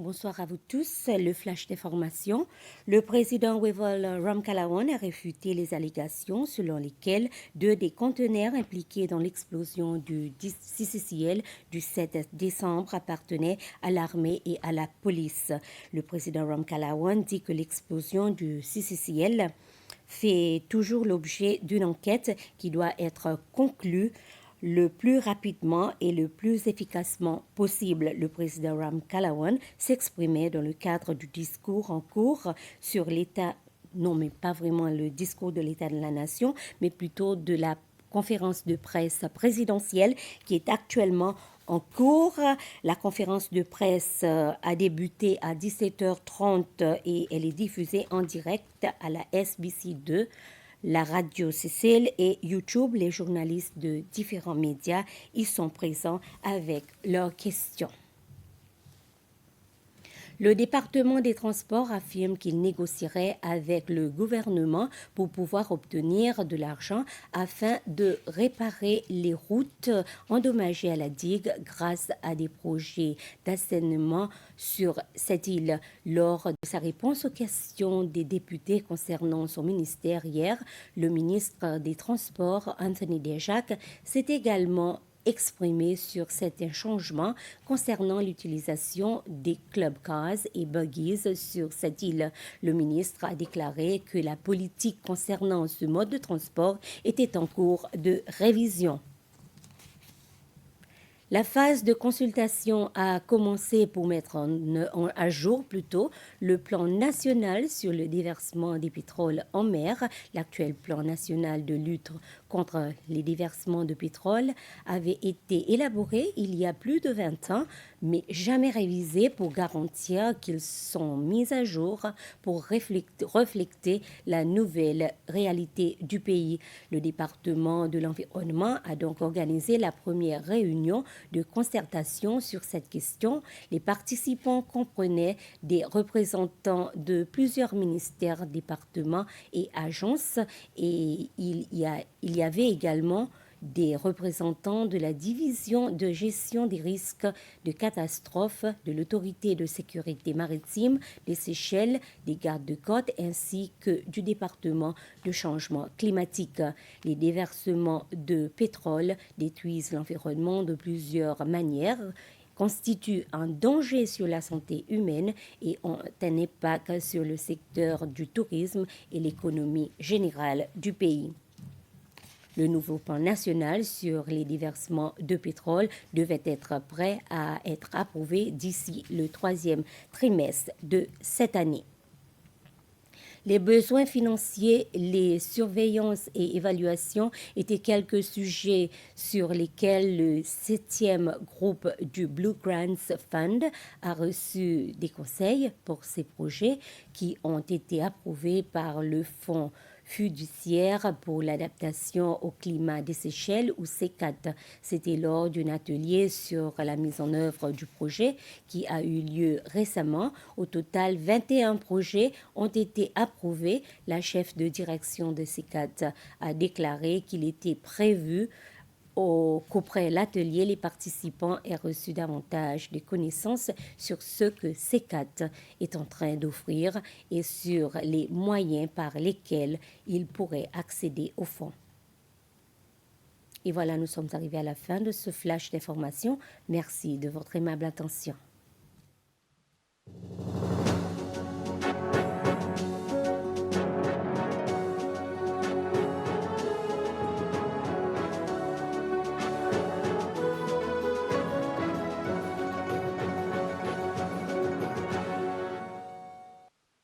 Bonsoir à vous tous. Le flash d'information. Le président Wavell Ramkalawan a réfuté les allégations selon lesquelles deux des conteneurs impliqués dans l'explosion du CCCL du 7 décembre appartenaient à l'armée et à la police. Le président Ramkalawan dit que l'explosion du CCCL fait toujours l'objet d'une enquête qui doit être conclue le plus rapidement et le plus efficacement possible. Le président Ramkalawan s'exprimait dans le cadre du discours en cours sur l'état, non mais pas vraiment le discours de l'état de la nation, mais plutôt de la conférence de presse présidentielle qui est actuellement en cours. La conférence de presse a débuté à 17h30 et elle est diffusée en direct à la SBC2, la radio Cécile et YouTube. Les journalistes de différents médias y sont présents avec leurs questions. Le département des Transports affirme qu'il négocierait avec le gouvernement pour pouvoir obtenir de l'argent afin de réparer les routes endommagées à la digue grâce à des projets d'assainissement sur cette île. Lors de sa réponse aux questions des députés concernant son ministère hier, le ministre des Transports, Anthony Dejac, s'est également exprimé sur certains changements concernant l'utilisation des club cars et buggies sur cette île. Le ministre a déclaré que la politique concernant ce mode de transport était en cours de révision. La phase de consultation a commencé pour mettre à jour plutôt le plan national sur le déversement des pétroles en mer. L'actuel plan national de lutte contre les déversements de pétrole avait été élaboré il y a plus de 20 ans, mais jamais révisé pour garantir qu'ils sont mis à jour pour refléter la nouvelle réalité du pays. Le département de l'environnement a donc organisé la première réunion de concertation sur cette question. Les participants comprenaient des représentants de plusieurs ministères, départements et agences, et il y avait également des représentants de la division de gestion des risques de catastrophes, de l'autorité de sécurité maritime des Seychelles, des gardes de côte ainsi que du département de changement climatique. Les déversements de pétrole détruisent l'environnement de plusieurs manières, constituent un danger sur la santé humaine et ont un impact sur le secteur du tourisme et l'économie générale du pays. Le nouveau plan national sur les déversements de pétrole devait être prêt à être approuvé d'ici le troisième trimestre de cette année. Les besoins financiers, les surveillances et évaluations étaient quelques sujets sur lesquels le 7e groupe du Blue Grants Fund a reçu des conseils pour ces projets qui ont été approuvés par le Fonds fiduciaire pour l'adaptation au climat des Seychelles ou CECAT. C'était lors d'un atelier sur la mise en œuvre du projet qui a eu lieu récemment. Au total, 21 projets ont été approuvés. La chef de direction de CECAT a déclaré qu'il était prévu qu'après l'atelier, les participants aient reçu davantage de connaissances sur ce que CECAT est en train d'offrir et sur les moyens par lesquels ils pourraient accéder au fonds. Et voilà, nous sommes arrivés à la fin de ce flash d'information. Merci de votre aimable attention.